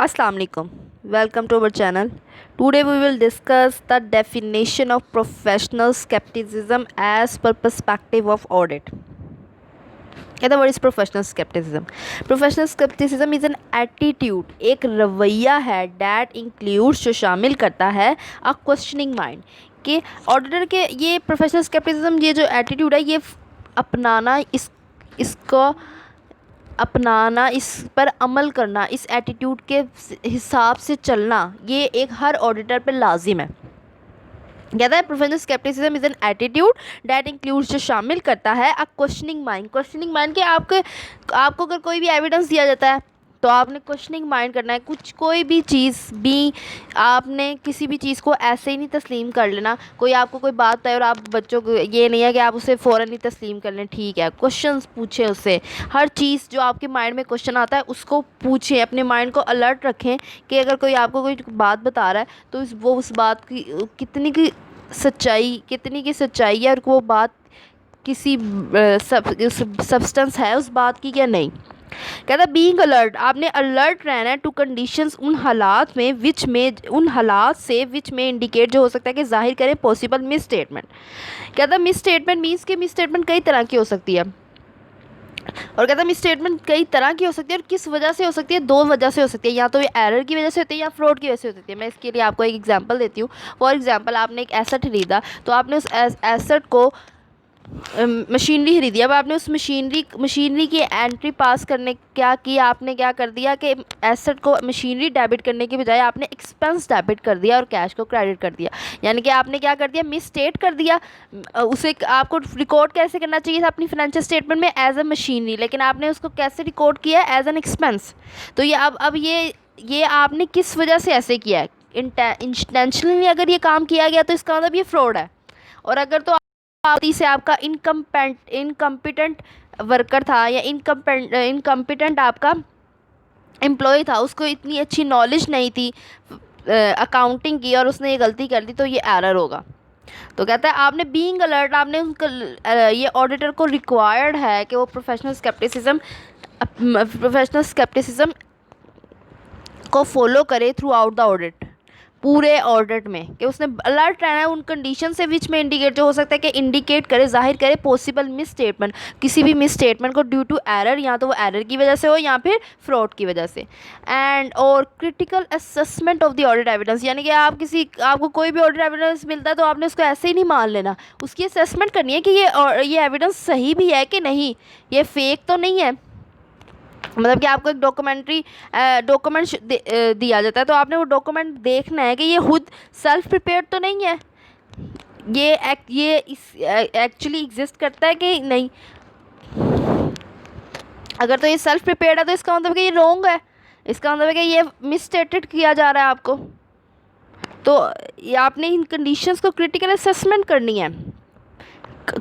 Assalamu alaikum. Welcome to our channel. Today we will discuss the definition of professional skepticism as per perspective of audit. What is professional skepticism? Professional skepticism is an attitude, एक रवैया है that includes जो शामिल करता है a questioning mind कि auditor के ये प्रोफेशनल स्केप्टिसिज्म ये जो एटीट्यूड है ये अपनाना इसको अपनाना, इस पर अमल करना, इस एटीट्यूड के हिसाब से चलना, ये एक हर ऑडिटर पे लाजिम है। कहता है professional scepticism is an attitude that includes जो शामिल करता है अ क्वेश्चनिंग माइंड। क्वेश्चनिंग माइंड के आपको अगर कोई भी एविडेंस दिया जाता है तो आपने क्वेश्चनिंग माइंड करना है। कोई भी चीज़ भी आपने किसी भी चीज़ को ऐसे ही नहीं तस्लीम कर लेना। कोई आपको कोई बात बताए और आप बच्चों को ये नहीं है कि आप उसे फ़ौरन ही तस्लीम कर लें। ठीक है, क्वेश्चंस पूछें उससे। हर चीज़ जो आपके माइंड में क्वेश्चन आता है उसको पूछें, अपने माइंड को अलर्ट रखें कि अगर कोई आपको कोई बात बता रहा है तो वो उस बात की कितनी की सच्चाई है और वो बात किसी सब्सटेंस है उस बात की या नहीं। कहता है बीइंग अलर्ट, आपने अलर्ट रहना है टू कंडीशंस, उन हालात से विच में इंडिकेट जो हो सकता है कि जाहिर करें पॉसिबल मिस स्टेटमेंट। कहता है मिस स्टेटमेंट मीन्स कि मिस स्टेटमेंट कई तरह की हो सकती है और कहता है मिस स्टेटमेंट कई तरह की हो सकती है और किस वजह से हो सकती है। दो वजह से हो सकती है, या तो ये एरर की वजह से होती है या फ्रॉड की वजह से हो सकती है। मैं इसके लिए आपको एक एग्जांपल देती हूँ। फॉर एग्जांपल आपने एक एसेट खरीदा तो आपने उस एसेट को मशीनरी खरीदी। अब आपने उस मशीनरी की एंट्री पास करने क्या किया, आपने क्या कर दिया कि एसेट को मशीनरी डेबिट करने के बजाय आपने एक्सपेंस डेबिट कर दिया और कैश को क्रेडिट कर दिया। यानी कि आपने क्या कर दिया, मिस स्टेट कर दिया। उसे आपको रिकॉर्ड कैसे करना चाहिए था अपनी फाइनेंशियल स्टेटमेंट में एज अ मशीनरी, लेकिन आपने उसको कैसे रिकॉर्ड किया एज एन एक्सपेंस। तो ये अब ये आपने किस वजह से ऐसे किया है। इंटेंशनली अगर ये काम किया गया तो इसका मतलब ये फ्रॉड है। और अगर तो से आपका इनकम्पिटेंट वर्कर था या इनकम्पिटेंट आपका एम्प्लॉय था, उसको इतनी अच्छी नॉलेज नहीं थी अकाउंटिंग की और उसने ये गलती कर दी, तो ये एरर होगा। तो कहता है आपने बीइंग अलर्ट, आपने उनका ये ऑडिटर को रिक्वायर्ड है कि वो प्रोफेशनल स्केप्टिसिज्म को फॉलो करे थ्रू आउट द ऑडिट, पूरे ऑडिट में, कि उसने अलर्ट रहना है उन कंडीशन से विच में इंडिकेट जो हो सकता है कि इंडिकेट करे, जाहिर करे पॉसिबल मिस स्टेटमेंट, किसी भी मिस स्टेटमेंट को ड्यू टू एरर, या तो वो एरर की वजह से हो या फिर फ्रॉड की वजह से। एंड और critical assessment of the audit evidence, यानी कि आपको कोई भी ऑडिट एविडेंस मिलता है तो आपने उसको ऐसे ही नहीं मान लेना, उसकी असेसमेंट करनी है कि ये एविडेंस सही भी है कि नहीं, ये फेक तो नहीं है। मतलब कि आपको एक डॉक्यूमेंट दिया जाता है तो आपने वो डॉक्यूमेंट देखना है कि ये खुद सेल्फ प्रिपेयर्ड तो नहीं है, ये एक्चुअली एग्जिस्ट करता है कि नहीं। अगर तो ये सेल्फ प्रिपेयर्ड है तो इसका मतलब कि ये रॉन्ग है, इसका मतलब है कि ये मिसस्टेटेड किया जा रहा है आपको। तो ये आपने इन कंडीशंस को क्रिटिकल असेसमेंट करनी है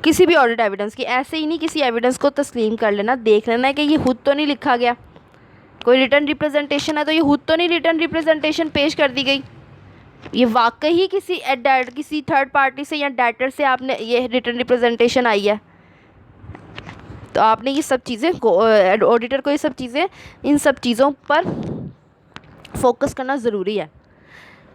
किसी भी ऑडिट एविडेंस की। ऐसे ही नहीं किसी एविडेंस को तस्लीम कर लेना, देख लेना है कि ये खुद तो नहीं लिखा गया। कोई रिटर्न रिप्रेजेंटेशन है तो ये खुद तो नहीं रिटर्न रिप्रेजेंटेशन पेश कर दी गई, ये वाकई ही किसी थर्ड पार्टी से या डेटर से आपने ये रिटर्न रिप्रेजेंटेशन आई है। तो आपने ये सब चीज़ें ऑडिटर को ये सब चीज़ें इन सब चीज़ों पर फोकस करना ज़रूरी है।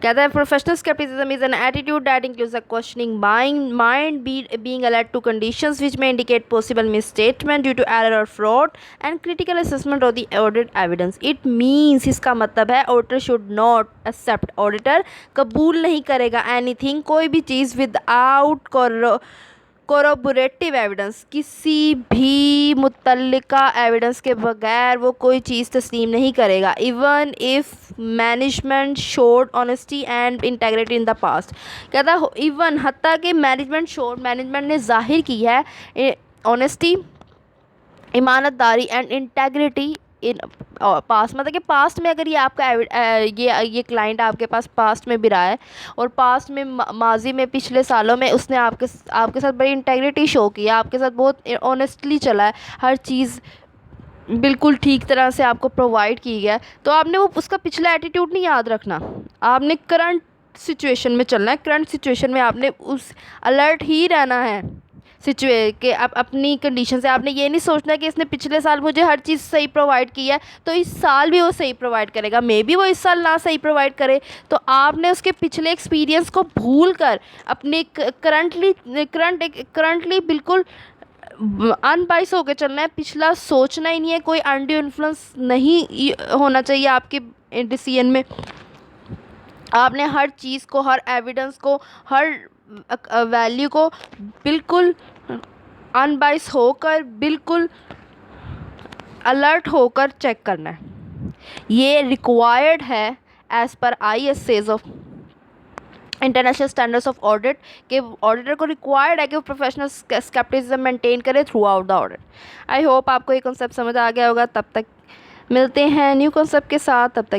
कहता है professional scepticism is an attitude that includes a questioning mind being alert to conditions which में indicate possible misstatement due to error और fraud and critical assessment of the audit evidence. It means, इसका मतलब है auditor should not accept, auditor कबूल नहीं करेगा anything, कोई भी चीज़ विदाउट कोरोबोरेटिव एविडेंस, किसी भी मुतल्लिका एविडेंस के बगैर वो कोई चीज़ तस्लीम नहीं करेगा। Even if management showed honesty and integrity in the past. कहता है इवन हत्ता कि मैनेजमेंट ने जाहिर की है ऑनेस्टी, ईमानतदारी एंड इंटेग्रिटी इन पास्ट, मतलब कि पास्ट में अगर ये आपका ये क्लाइंट आपके पास पास्ट में भी रहा है और पास्ट में माजी में पिछले सालों में उसने आपके साथ बड़ी इंटेग्रिटी शो की है, आपके साथ बहुत ऑनेस्टली चला है, हर चीज़ बिल्कुल ठीक तरह से आपको प्रोवाइड की गया, तो आपने वो उसका पिछला एटीट्यूड नहीं याद रखना, आपने करंट सिचुएशन में चलना है। करंट सिचुएशन में आपने उस अलर्ट ही रहना है के अपनी कंडीशन से। आपने ये नहीं सोचना कि इसने पिछले साल मुझे हर चीज़ सही प्रोवाइड की है तो इस साल भी वो सही प्रोवाइड करेगा। मे बी वो इस साल ना सही प्रोवाइड करे, तो आपने उसके पिछले एक्सपीरियंस को भूल कर अपने करंटली बिल्कुल अनबाइस होकर चलना है। पिछला सोचना ही नहीं है, कोई अनड्यू इन्फ्लुएंस नहीं होना चाहिए आपके डिसीजन में। आपने हर चीज़ को, हर एविडेंस को, हर वैल्यू को बिल्कुल अनबाइस होकर, बिल्कुल अलर्ट होकर चेक करना है। ये रिक्वायर्ड है as per ISAs of international standards of audit के ऑडिटर को रिक्वायर्ड है कि वो प्रोफेशनल स्केप्टिसिज्म मेंटेन करे through out the audit. I hope आपको ये कॉन्सेप्ट समझ आ गया होगा। तब तक मिलते हैं न्यू कॉन्सेप्ट के साथ, तब तक